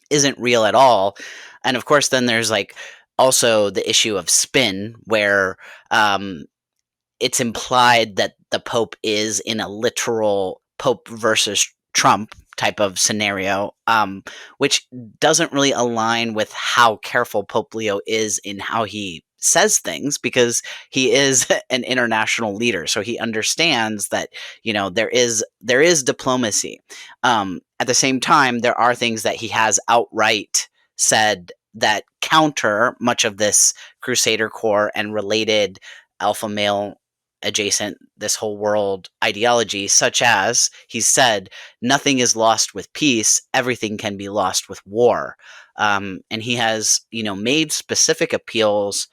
isn't real at all. And of course, then there's like also the issue of spin, where it's implied that the Pope is in a literal Pope versus Trump type of scenario, which doesn't really align with how careful Pope Leo is in how he says things, because he is an international leader, so he understands that there is diplomacy. At the same time, there are things that he has outright said that counter much of this Crusader core and related alpha male adjacent this whole world ideology, such as he said, nothing is lost with peace, everything can be lost with war. And he has made specific appeals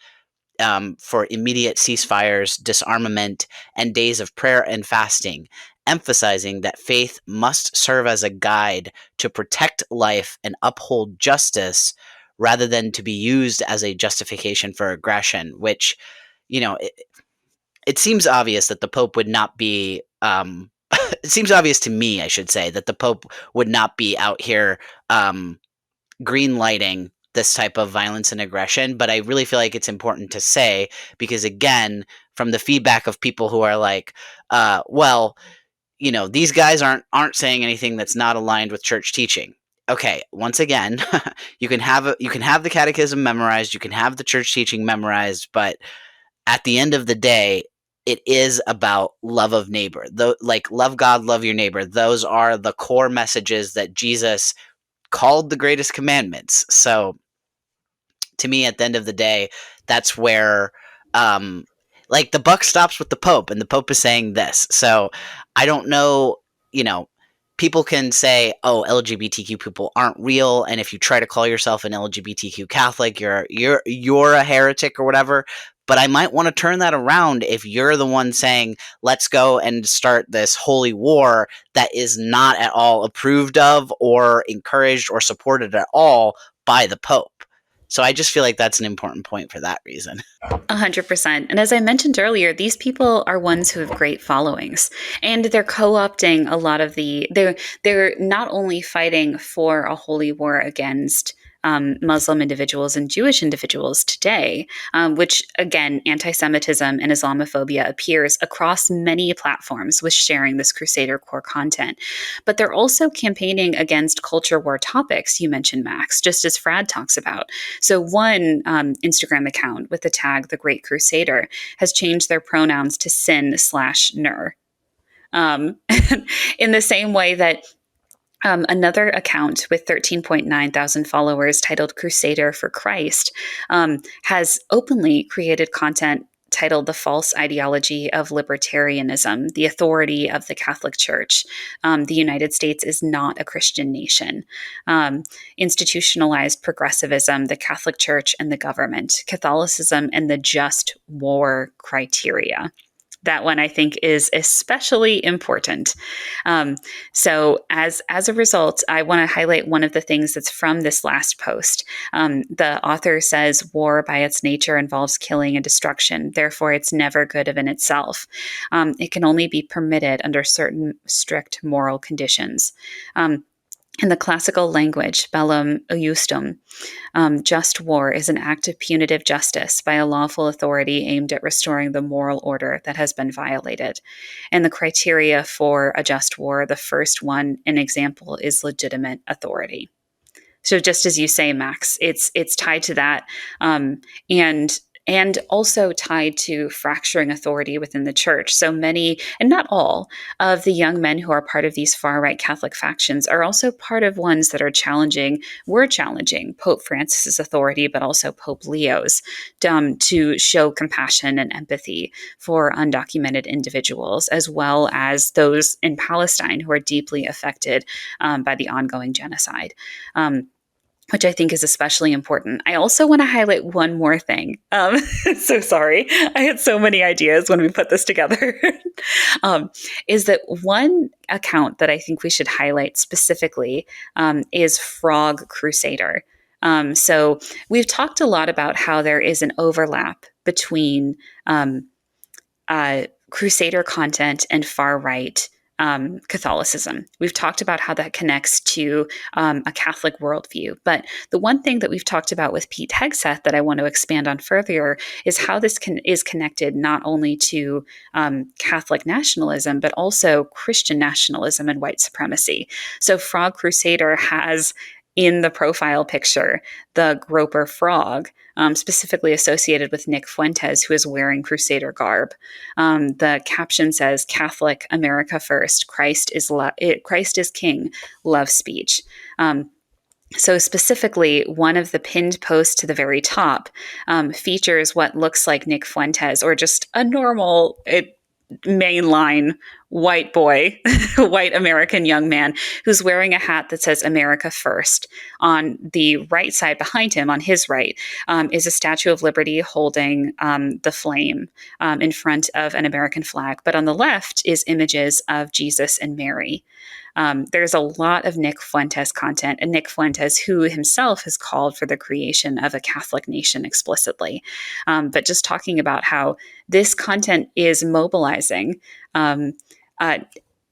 for immediate ceasefires, disarmament, and days of prayer and fasting, emphasizing that faith must serve as a guide to protect life and uphold justice rather than to be used as a justification for aggression, which it seems obvious that the Pope would not be. It seems obvious to me, I should say, that the Pope would not be out here green lighting this type of violence and aggression, but I really feel like it's important to say because, again, from the feedback of people who are like, well, these guys aren't saying anything that's not aligned with church teaching. Okay, once again, you can have the catechism memorized, you can have the church teaching memorized, but at the end of the day, it is about love of neighbor. Like love God, love your neighbor. Those are the core messages that Jesus called the greatest commandments. So to me, at the end of the day, that's where um like the buck stops with the Pope, and the Pope is saying this. So I don't know, you know, people can say, oh, LGBTQ people aren't real, and if you try to call yourself an LGBTQ Catholic, you're a heretic or whatever. But I might want to turn that around if you're the one saying, let's go and start this holy war that is not at all approved of or encouraged or supported at all by the Pope. So I just feel like that's an important point for that reason. 100%. And as I mentioned earlier, these people are ones who have great followings, and they're co-opting a lot of they're not only fighting for a holy war against Muslim individuals and Jewish individuals today, which again, anti-Semitism and Islamophobia appears across many platforms with sharing this Crusadercore content. But they're also campaigning against culture war topics. You mentioned, Max, just as Frad talks about. So one Instagram account with the tag The Great Crusader has changed their pronouns to sin/ner. In the same way that another account with 13.9 thousand followers titled Crusader for Christ has openly created content titled The False Ideology of Libertarianism, the Authority of the Catholic Church. The United States is not a Christian nation. Institutionalized progressivism, the Catholic Church and the government, Catholicism and the just war criteria. That one I think is especially important. So as a result, I want to highlight one of the things that's from this last post. The author says war by its nature involves killing and destruction. Therefore, it's never good of in itself. It can only be permitted under certain strict moral conditions. In the classical language, bellum iustum, just war is an act of punitive justice by a lawful authority aimed at restoring the moral order that has been violated. And the criteria for a just war, the first one, an example, is legitimate authority. So just as you say, Max, it's tied to that, and also tied to fracturing authority within the church. So many, and not all, of the young men who are part of these far right Catholic factions are also part of ones that were challenging Pope Francis's authority, but also Pope Leo's, to show compassion and empathy for undocumented individuals, as well as those in Palestine who are deeply affected by the ongoing genocide. Which I think is especially important. I also want to highlight one more thing. So sorry, I had so many ideas when we put this together. Is that one account that I think we should highlight specifically is Frog Crusader. So we've talked a lot about how there is an overlap between Crusader content and far right Catholicism. We've talked about how that connects to a Catholic worldview. But the one thing that we've talked about with Pete Hegseth that I want to expand on further is how this is connected not only to Catholic nationalism, but also Christian nationalism and white supremacy. So Frog Crusader has in the profile picture the groper frog, specifically associated with Nick Fuentes, who is wearing Crusader garb. The caption says, "Catholic America first. Christ is King. Love speech." So specifically, one of the pinned posts to the very top features what looks like Nick Fuentes, or just a normal mainline white boy, white American young man who's wearing a hat that says America First. On the right side behind him, on his right, is a Statue of Liberty holding the flame in front of an American flag. But on the left is images of Jesus and Mary. There's a lot of Nick Fuentes content, and Nick Fuentes, who himself has called for the creation of a Catholic nation explicitly. But just talking about how this content is mobilizing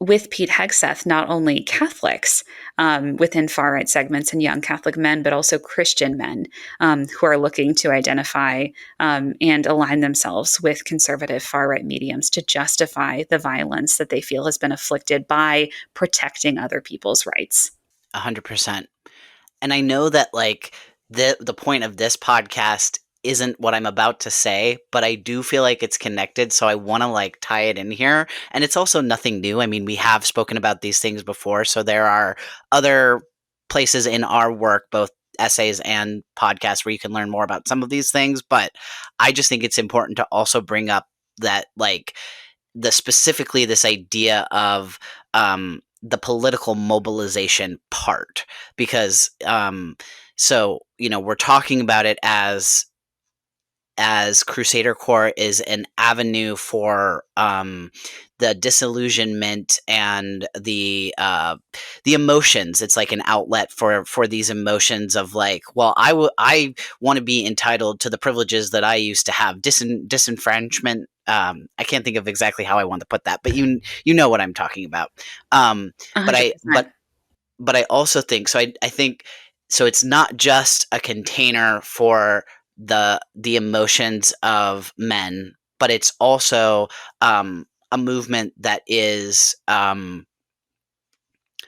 with Pete Hegseth, not only Catholics within far right segments and young Catholic men, but also Christian men who are looking to identify and align themselves with conservative far right mediums to justify the violence that they feel has been afflicted by protecting other people's rights. 100%. And I know that like the point of this podcast isn't what I'm about to say, but I do feel like it's connected, so I want to like tie it in here. And it's also nothing new. I mean, we have spoken about these things before, so there are other places in our work, both essays and podcasts, where you can learn more about some of these things, but I just think it's important to also bring up that like the specifically this idea of the political mobilization part, because so you know we're talking about it as Crusadercore is an avenue for the disillusionment and the emotions. It's like an outlet for these emotions of like, well, I want to be entitled to the privileges that I used to have. Disenfranchisement. I can't think of exactly how I want to put that, but you know what I'm talking about. But I 100%. but I also think so. I think so. It's not just a container for the emotions of men, but it's also a movement that is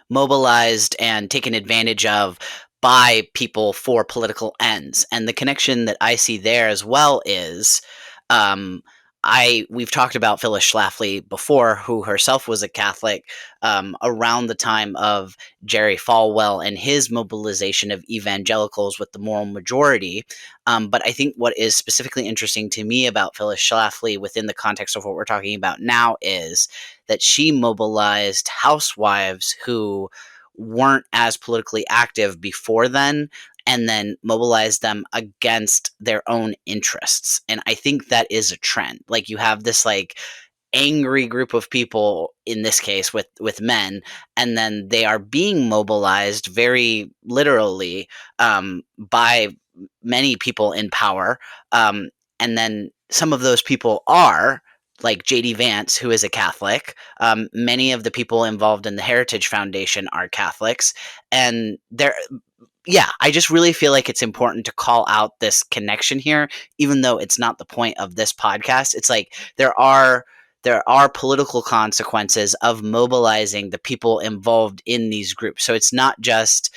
mobilized and taken advantage of by people for political ends. And the connection that I see there as well is um, we've talked about Phyllis Schlafly before, who herself was a Catholic around the time of Jerry Falwell and his mobilization of evangelicals with the moral majority. But I think what is specifically interesting to me about Phyllis Schlafly within the context of what we're talking about now is that she mobilized housewives who weren't as politically active before then, and then mobilized them against their own interests. And I think that is a trend. Like you have this like angry group of people, in this case with men, and then they are being mobilized very literally by many people in power, and then some of those people are like JD Vance, who is a Catholic. Many of the people involved in the Heritage Foundation are Catholics, and they're yeah, I just really feel like it's important to call out this connection here, even though it's not the point of this podcast. It's like there are political consequences of mobilizing the people involved in these groups. So it's not just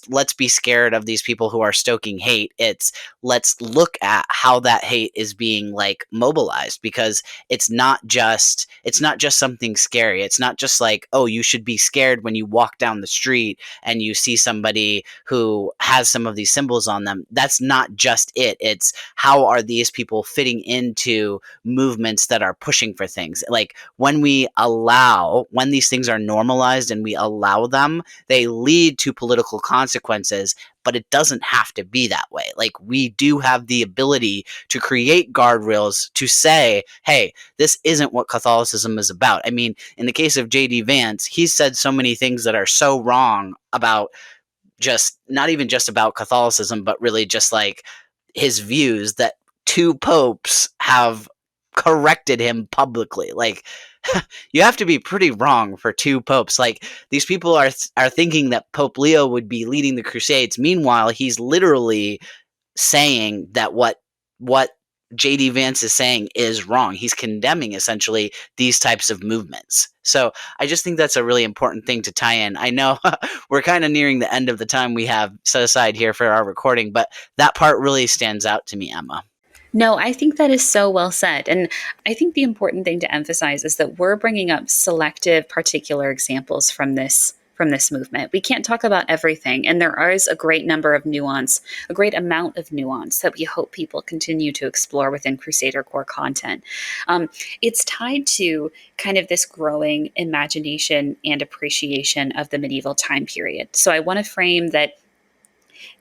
let's be scared of these people who are stoking hate. It's let's look at how that hate is being like mobilized, because it's not just something scary. It's not just like, oh, you should be scared when you walk down the street and you see somebody who has some of these symbols on them. That's not just it. It's how are these people fitting into movements that are pushing for things. Like when these things are normalized and we allow them, they lead to political consequences, but it doesn't have to be that way. Like we do have the ability to create guardrails to say, hey, this isn't what Catholicism is about. I mean, in the case of JD Vance, he's said so many things that are so wrong about just not even just about Catholicism, but really just like his views, that two popes have corrected him publicly. Like you have to be pretty wrong for two popes. Like these people are thinking that Pope Leo would be leading the Crusades. Meanwhile, he's literally saying that what JD Vance is saying is wrong. He's condemning essentially these types of movements. So I just think that's a really important thing to tie in. I know we're kind of nearing the end of the time we have set aside here for our recording, but that part really stands out to me, Emma. No, I think that is so well said. And I think the important thing to emphasize is that we're bringing up selective, particular examples from this movement. We can't talk about everything, and there is a great number of nuance, a great amount of nuance that we hope people continue to explore within Crusadercore content. It's tied to kind of this growing imagination and appreciation of the medieval time period. So I want to frame that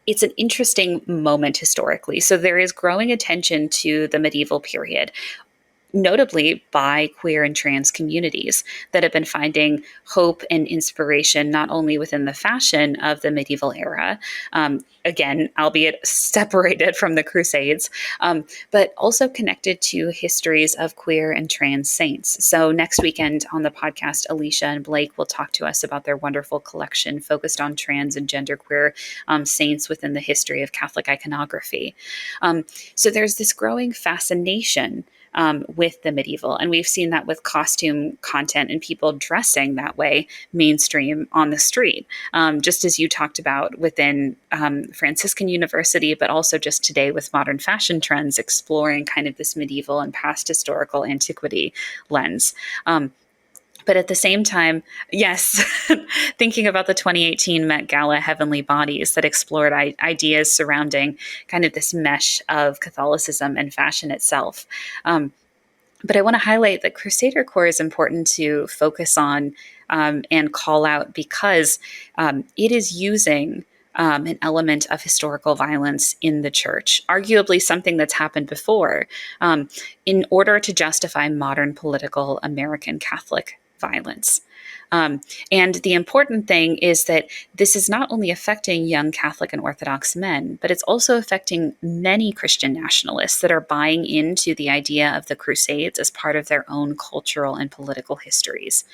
it's an interesting moment historically. So there is growing attention to the medieval period. notably by queer and trans communities that have been finding hope and inspiration not only within the fashion of the medieval era, again, albeit separated from the Crusades, but also connected to histories of queer and trans saints. So next weekend on the podcast, Alicia and Blake will talk to us about their wonderful collection focused on trans and genderqueer saints within the history of Catholic iconography. So there's this growing fascination with the medieval. And we've seen that with costume content and people dressing that way mainstream on the street, just as you talked about within Franciscan University, but also just today with modern fashion trends, exploring kind of this medieval and past historical antiquity lens. But at the same time, yes, thinking about the 2018 Met Gala Heavenly Bodies that explored ideas surrounding kind of this mesh of Catholicism and fashion itself. But I want to highlight that Crusadercore is important to focus on and call out because it is using an element of historical violence in the church, arguably something that's happened before, in order to justify modern political American Catholic violence. And the important thing is that this is not only affecting young Catholic and Orthodox men, but it's also affecting many Christian nationalists that are buying into the idea of the Crusades as part of their own cultural and political histories.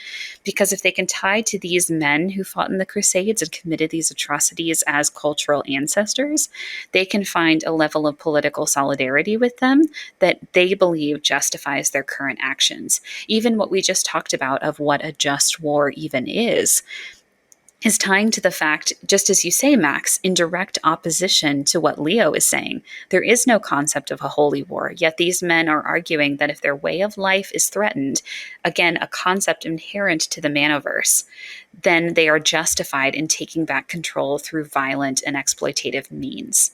Because if they can tie to these men who fought in the Crusades and committed these atrocities as cultural ancestors, they can find a level of political solidarity with them that they believe justifies their current actions. Even what we just talked about of what a just war even is tying to the fact, just as you say, Max, in direct opposition to what Leo is saying. There is no concept of a holy war, yet these men are arguing that if their way of life is threatened, again, a concept inherent to the manoverse, then they are justified in taking back control through violent and exploitative means.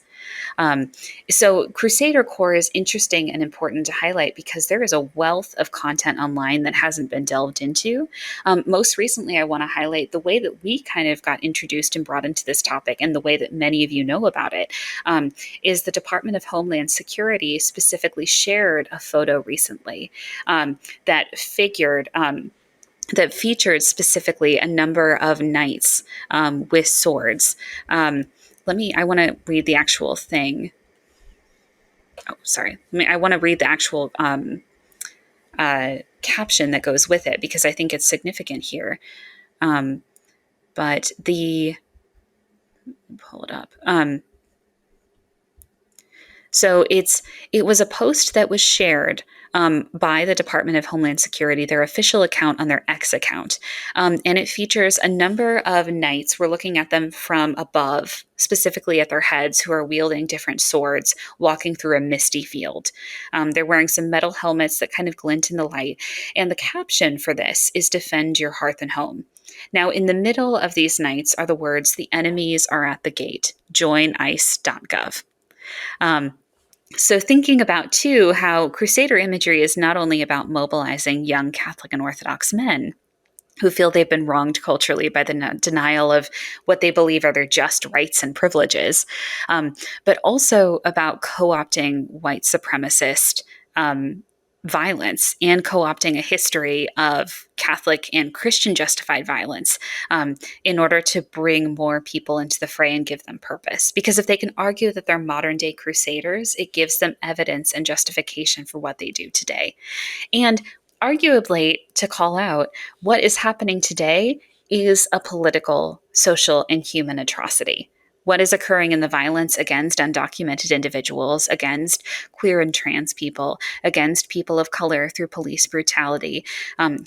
Um, so Crusadercore is interesting and important to highlight because there is a wealth of content online that hasn't been delved into. Most recently, I want to highlight the way that we kind of got introduced and brought into this topic, and the way that many of you know about it, is the Department of Homeland Security specifically shared a photo recently that figured. That featured specifically a number of knights with swords. I want to read the actual thing. Oh, sorry. I want to read the actual caption that goes with it because I think it's significant here. But pull it up. So it was a post that was shared by the Department of Homeland Security, their official account on their X account. And it features a number of knights. We're looking at them from above, specifically at their heads, who are wielding different swords, walking through a misty field. They're wearing some metal helmets that kind of glint in the light. And the caption for this is "Defend your hearth and home." Now, in the middle of these knights are the words, "The enemies are at the gate. Join ice.gov." So thinking about, too, how Crusader imagery is not only about mobilizing young Catholic and Orthodox men who feel they've been wronged culturally by the denial of what they believe are their just rights and privileges, but also about co-opting white supremacist violence and co-opting a history of Catholic and Christian justified violence in order to bring more people into the fray and give them purpose. Because if they can argue that they're modern day crusaders, it gives them evidence and justification for what they do today. And arguably, to call out, what is happening today is a political, social, and human atrocity. What is occurring in the violence against undocumented individuals, against queer and trans people, against people of color through police brutality,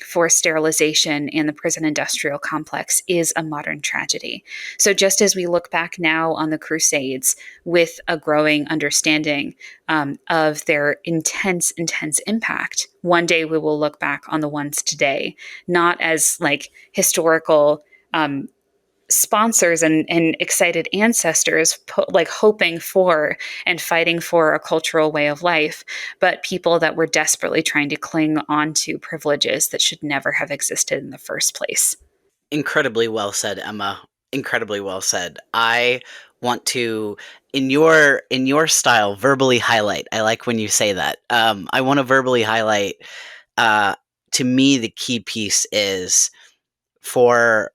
forced sterilization, and the prison industrial complex is a modern tragedy. So, just as we look back now on the Crusades with a growing understanding of their intense impact, one day we will look back on the ones today, not as like historical sponsors and excited ancestors like hoping for and fighting for a cultural way of life, but people that were desperately trying to cling on to privileges that should never have existed in the first place. Incredibly well said, Emma. Incredibly well said. I want to in your style, verbally highlight. I like when you say that. I want to verbally highlight. Uh, to me, the key piece is for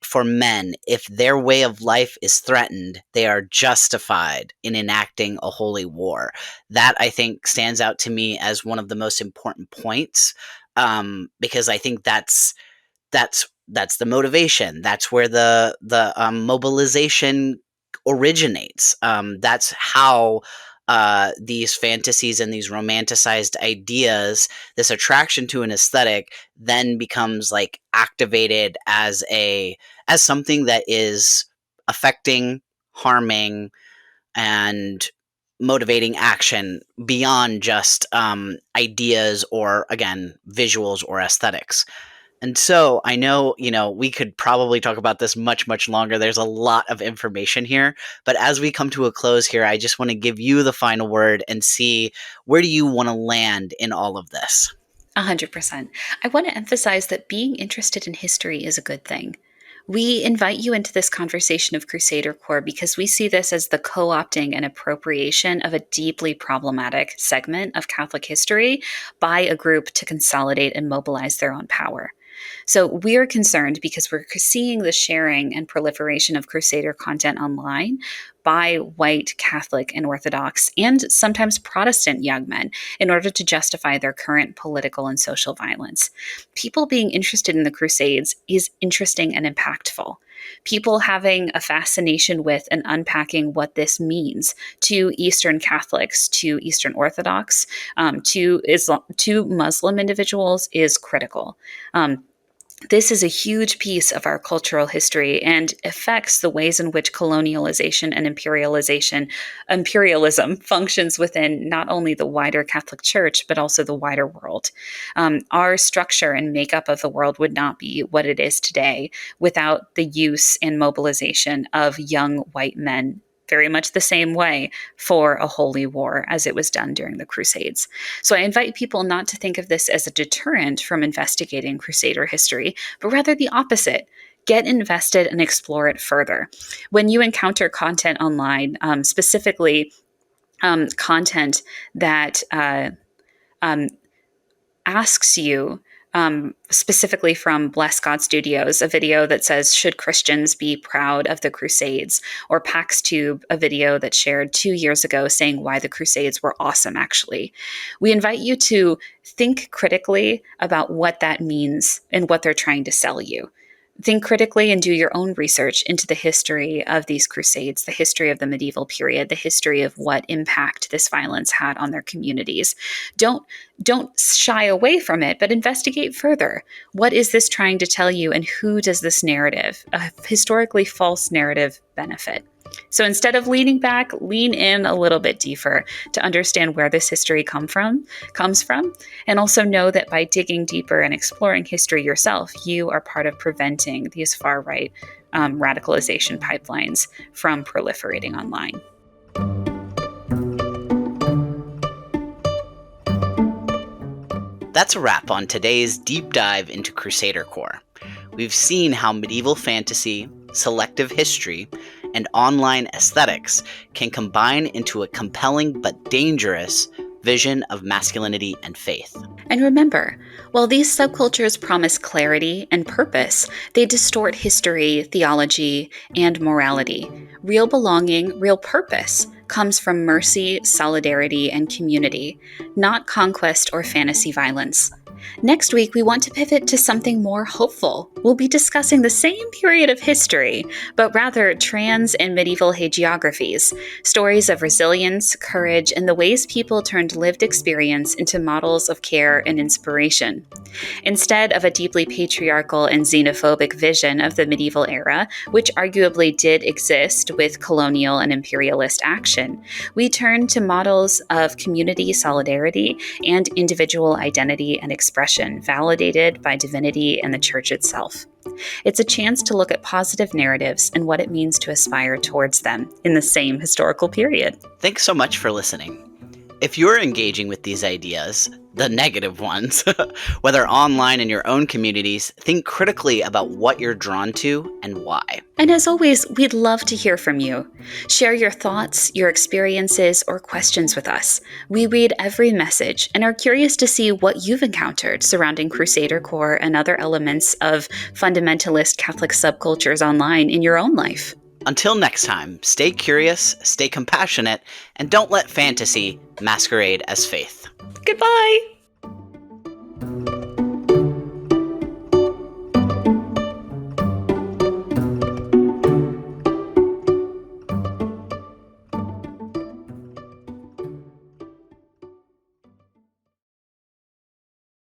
for men, if their way of life is threatened, they are justified in enacting a holy war. That, I think, stands out to me as one of the most important points, because I think that's the motivation. That's where the mobilization originates. That's how these fantasies and these romanticized ideas, this attraction to an aesthetic, then becomes like activated as something that is affecting, harming, and motivating action beyond just ideas or, again, visuals or aesthetics. And so I know, we could probably talk about this much, much longer. There's a lot of information here. But as we come to a close here, I just want to give you the final word and see, where do you want to land in all of this? 100%. I want to emphasize that being interested in history is a good thing. We invite you into this conversation of Crusadercore because we see this as the co opting and appropriation of a deeply problematic segment of Catholic history by a group to consolidate and mobilize their own power. So we're concerned because we're seeing the sharing and proliferation of Crusader content online by white Catholic and Orthodox and sometimes Protestant young men in order to justify their current political and social violence. People being interested in the Crusades is interesting and impactful. People having a fascination with and unpacking what this means to Eastern Catholics, to Eastern Orthodox, to Islam, to Muslim individuals is critical. This is a huge piece of our cultural history and affects the ways in which colonialization and imperialism functions within not only the wider Catholic Church, but also the wider world. Our structure and makeup of the world would not be what it is today without the use and mobilization of young white men, very much the same way, for a holy war as it was done during the Crusades. So I invite people not to think of this as a deterrent from investigating Crusader history, but rather the opposite. Get invested and explore it further. When you encounter content online, specifically content that um, asks you, specifically from Bless God Studios, a video that says, "Should Christians be proud of the Crusades?" Or PaxTube, a video that shared 2 years ago saying why the Crusades were awesome, actually. We invite you to think critically about what that means and what they're trying to sell you. Think critically and do your own research into the history of these crusades, the history of the medieval period, the history of what impact this violence had on their communities. Don't shy away from it, but investigate further. What is this trying to tell you, and who does this narrative, a historically false narrative, benefit? So instead of leaning back, lean in a little bit deeper to understand where this history comes from, and also know that by digging deeper and exploring history yourself, you are part of preventing these far-right radicalization pipelines from proliferating online. That's a wrap on today's deep dive into Crusadercore. We've seen how medieval fantasy, selective history, and online aesthetics can combine into a compelling but dangerous vision of masculinity and faith. And remember, while these subcultures promise clarity and purpose, they distort history, theology, and morality. Real belonging, real purpose, comes from mercy, solidarity, and community, not conquest or fantasy violence. Next week, we want to pivot to something more hopeful. We'll be discussing the same period of history, but rather trans and medieval hagiographies, stories of resilience, courage, and the ways people turned lived experience into models of care and inspiration. Instead of a deeply patriarchal and xenophobic vision of the medieval era, which arguably did exist with colonial and imperialist action, we turn to models of community solidarity and individual identity and expression validated by divinity and the church itself. It's a chance to look at positive narratives and what it means to aspire towards them in the same historical period. Thanks so much for listening. If you're engaging with these ideas, the negative ones, whether online in your own communities, think critically about what you're drawn to and why. And as always, we'd love to hear from you. Share your thoughts, your experiences, or questions with us. We read every message and are curious to see what you've encountered surrounding Crusadercore and other elements of fundamentalist Catholic subcultures online in your own life. Until next time, stay curious, stay compassionate, and don't let fantasy masquerade as faith. Goodbye!